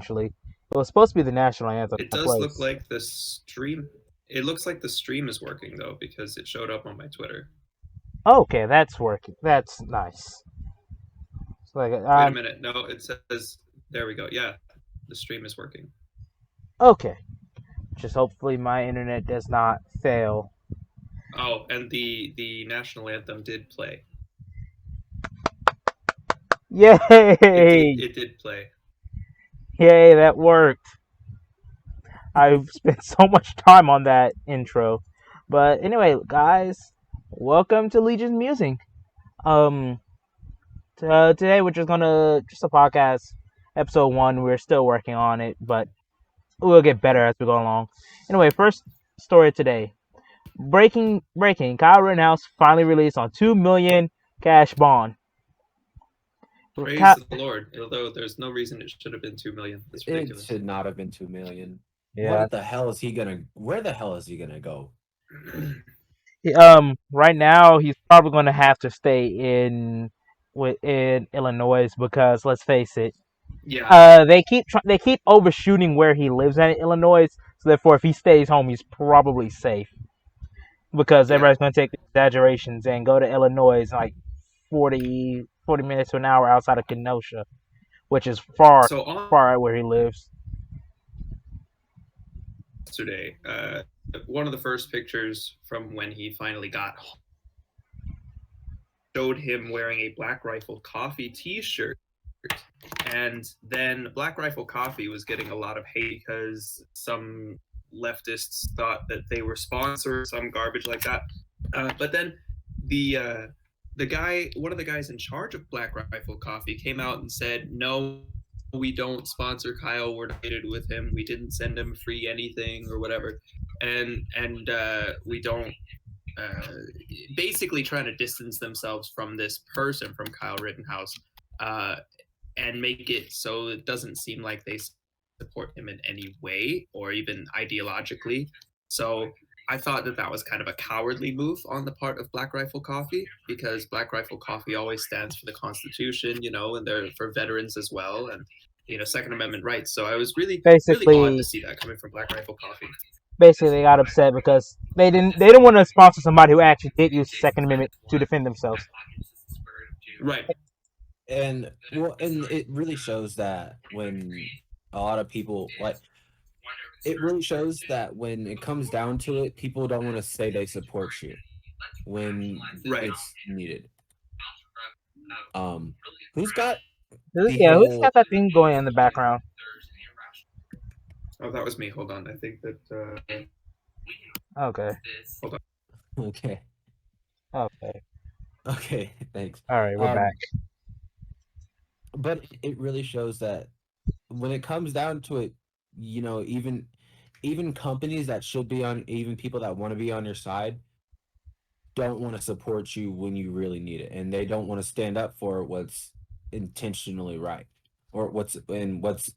Actually, it was supposed to be the national anthem It that does look plays. like the stream. It looks like the stream is working though because it showed up on my Twitter. Okay, that's working. That's nice. So like, Wait a minute. No, it says there we go. Yeah, the stream is working. okay. Just hopefully my internet does not fail. Oh, and the national anthem did play. Yay! It did play. Yay, that worked. I've spent so much time on that intro. But anyway, guys, welcome to Legion's Musing. Um, Today we're just a podcast, episode one. We're still working on it, but we'll get better as we go along. Anyway, first story today. Breaking. Kyle Rittenhouse finally released on 2 million cash bond. Praise the Lord. Although there's no reason it should have been 2 million. That's It ridiculous. should not have been 2 million. Yeah. What the hell is he gonna? Where the hell is he gonna go? Right now he's probably going to have to stay in Illinois because let's face it, Yeah. they keep overshooting where he lives at in Illinois. So therefore, if he stays home, he's probably safe because Yeah. everybody's going to take the exaggerations and go to Illinois like 40 minutes to an hour outside of Kenosha, which is far So on far out where he lives. yesterday, one of the first pictures from when he finally got home showed him wearing a Black Rifle Coffee T-shirt, and then Black Rifle Coffee was getting a lot of hate because some leftists thought that they were sponsored, some garbage like that. But then the guy, one of the guys in charge of Black Rifle Coffee, came out and said, "No, we don't sponsor Kyle. We're not related with him. We didn't send him free anything or whatever, and we don't." Basically, trying to distance themselves from this person, from Kyle Rittenhouse, and make it so it doesn't seem like they support him in any way or even ideologically. So I thought that was kind of a cowardly move on the part of Black Rifle Coffee, because Black Rifle Coffee always stands for the Constitution, and they're for veterans as well, and Second Amendment rights. So I was really odd to see that coming from Black Rifle Coffee. Basically, they got upset because they didn't want to sponsor somebody who actually did use the Second Amendment to defend themselves. Right. And it really shows that when a lot of people it really shows that when it comes down to it, people don't want to say they support you when it's needed. Who's got who's got that thing going in the background? Oh, that was me. Hold on. I think that. Okay. Hold on. Okay. Thanks. All right, we're back. But it really shows that when it comes down to it, even companies that should be on, even people that want to be on your side, don't want to support you when you really need it, and they don't want to stand up for what's intentionally right or what's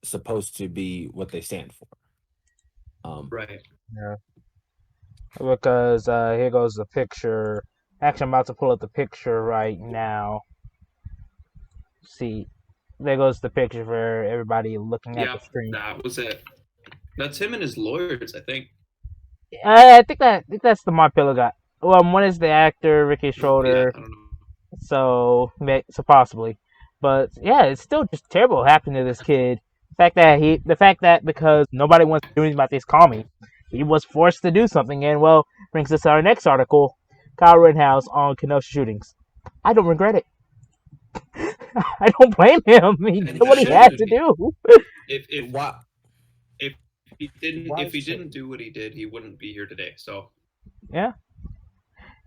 supposed to be what they stand for. Right. Yeah. Because here goes the picture. Actually, I'm about to pull up the picture right now. See, there goes the picture for everybody looking at the screen. That was it. That's him and his lawyers, I think. I think that's the My Pillow guy. Well, one is the actor Ricky Schroeder. Yeah, I don't know. So possibly, but yeah, it's still just terrible happening to this kid. The fact that because nobody wants to do anything about this commie, he was forced to do something, and brings us to our next article: Kyle Rittenhouse on Kenosha shootings. I don't regret it. I don't blame him. He did what he had to do. If he didn't do what he did, he wouldn't be here today. So yeah.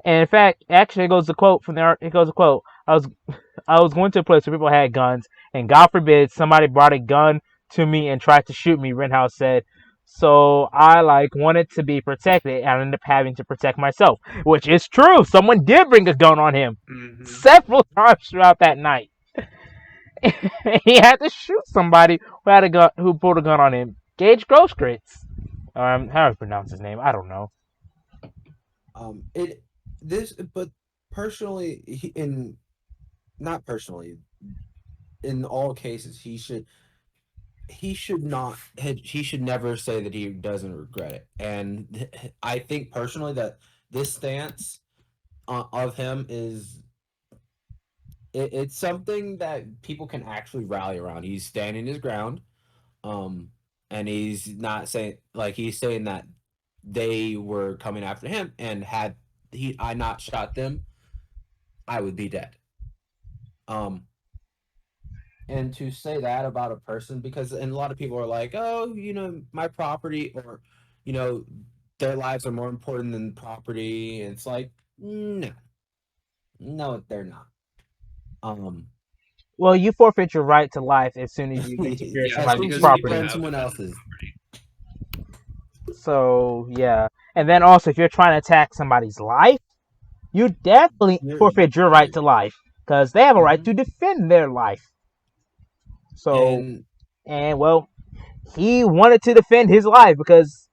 And in fact, actually, it goes a quote from there. It goes a quote. I was going to a place where people had guns, and God forbid somebody brought a gun to me and tried to shoot me. Rittenhouse said, so I wanted to be protected, and I ended up having to protect myself, which is true. Someone did bring a gun on him several times throughout that night. He had to shoot somebody who had a gun, who pulled a gun on him. Gage Grosskreutz. How do I pronounce his name? I don't know. But personally, not personally, in all cases, he should. he should not. He should never say that he doesn't regret it. And I think personally that this stance of him is it's something that people can actually rally around. He's standing his ground, um, and he's not saying like he's saying that they were coming after him, and had he I not shot them, I would be dead. Um, and to say that about a person, because and a lot of people are like, oh, my property, or you know their lives are more important than property, and it's like, no, no, they're not. Um, Well, you forfeit your right to life as soon as you interfere in Yeah, as just soon somebody's as because you people property. defend have someone abandoned else's. property. So yeah, and then also if you're trying to attack somebody's life, you definitely You're, forfeit your right you to life because they have a right hmm to defend their life. So and and well, he wanted to defend his life because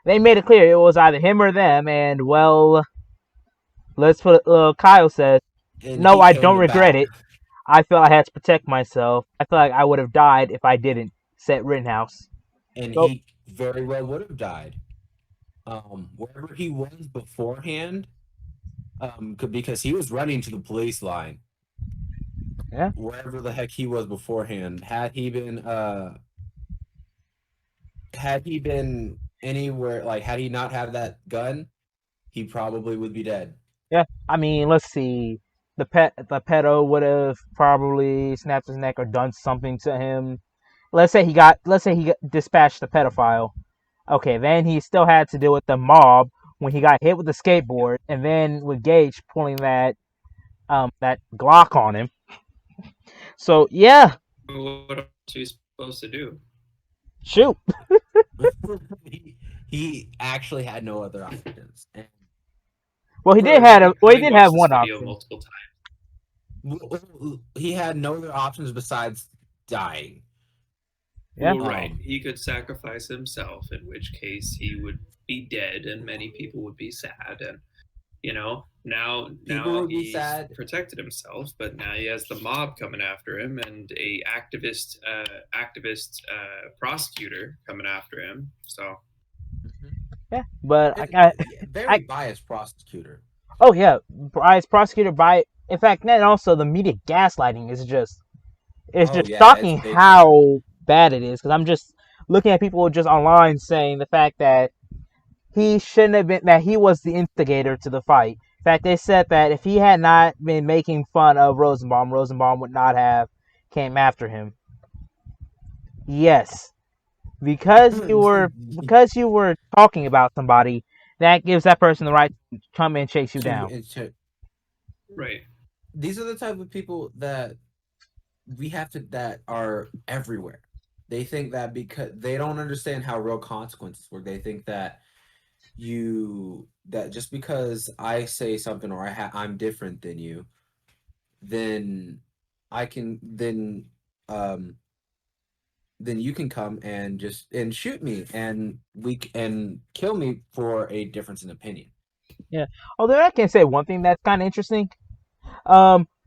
they made it clear it was either him or them. And well, let's put Kyle says, "No, he I came don't to regret bat, it. I felt I had to protect myself. I feel like I would have died if I didn't." Said Rittenhouse. and So he very well would have died. Wherever he was beforehand, because he was running to the police line, yeah, wherever the heck he was beforehand. Had he been anywhere, like had he not had that gun, he probably would be dead. yeah. I mean, let's see. The pedo would have probably snapped his neck or done something to him. Let's say he got dispatched the pedophile. Okay, then he still had to deal with the mob when he got hit with the skateboard, and then with Gage pulling that Glock on him. So yeah, What else are you supposed to do? shoot. he actually had no other options. And Well, he Having did have watched this one video option. multiple times, he had no other options besides dying. Yeah, well, right, Um, he could sacrifice himself, in which case he would be dead, and many people would be sad. And People now would be he's sad. protected himself, but now he has the mob coming after him and a activist prosecutor coming after him. So Mhm. yeah. But Yeah, very I biased prosecutor. oh yeah, as prosecutor by. In fact, and also the media gaslighting is just it's Oh just yeah, it's shocking big time. how bad it is. Because I'm just looking at people just online saying the fact that he shouldn't have been that he was the instigator to the fight. In fact, they said that if he had not been making fun of Rosenbaum, Rosenbaum would not have came after him. Yes, because you were talking about somebody, that gives that person the right to come and chase you to, down. to right, these are the type of people that we have to that are everywhere. They think that because they don't understand how real consequences work. They think that just because I say something, or I'm different than you, then I can um then you can come and just and shoot me, and and kill me for a difference in opinion. Yeah. Although I can say one thing that's kind of interesting.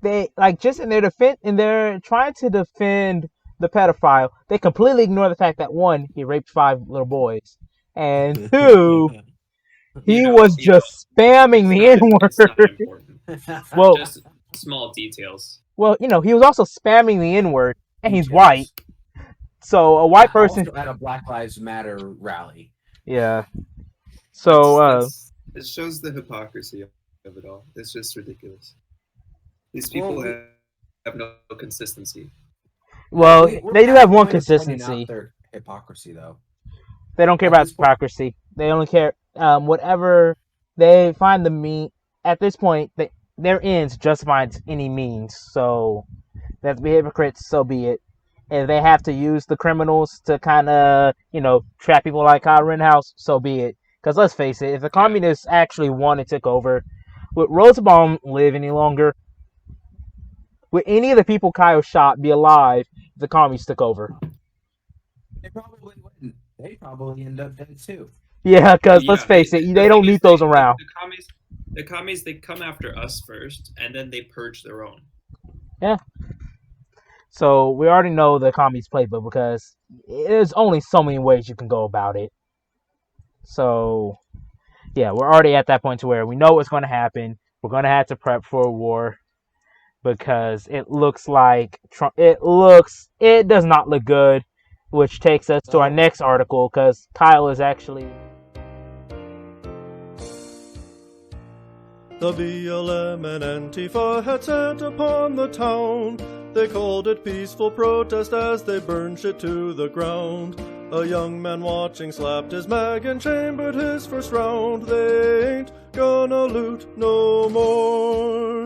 They like just in their defense, and they're trying to defend the pedophile. They completely ignore the fact that one, he raped 5 little boys, and two, he was you know, just spamming the N it's not word. important. Well, Just small details. he was also spamming the N word, and he's white. Details. So a white person, Also at a Black Lives Matter rally. yeah. So It shows the hypocrisy of it all. It's just ridiculous. These Well, people have no consistency. well, we're they do past have the one point of pointing out consistency. their hypocrisy, though. They don't care At about this point, hypocrisy. They only care whatever they find the mean. At this point, their ends justify any means. So that's be hypocrites. So be it. If they have to use the criminals to kind of trap people like Kyle Rittenhouse, so be it. Because let's face it, if the Yeah, communists actually won and took over, would Rosenbaum live any longer? Would any of the people Kyle shot be alive if the communists took over? they probably wouldn't. They probably end up dead too. Yeah, because let's yeah. face it, The they thing don't is, need those around. the commies, they come after us first, and then they purge their own. Yeah. So we already know the economy's playbook because there's only so many ways you can go about it. So yeah, we're already at that point to where we know what's going to happen. We're going to have to prep for a war because it looks like Trump. It does not look good, which takes us to our next article because Kyle is actually. The BLM and Antifa had set upon the town. They called it peaceful protest as they burned shit to the ground. A young man watching slapped his mag and chambered his first round. They ain't gonna loot no more.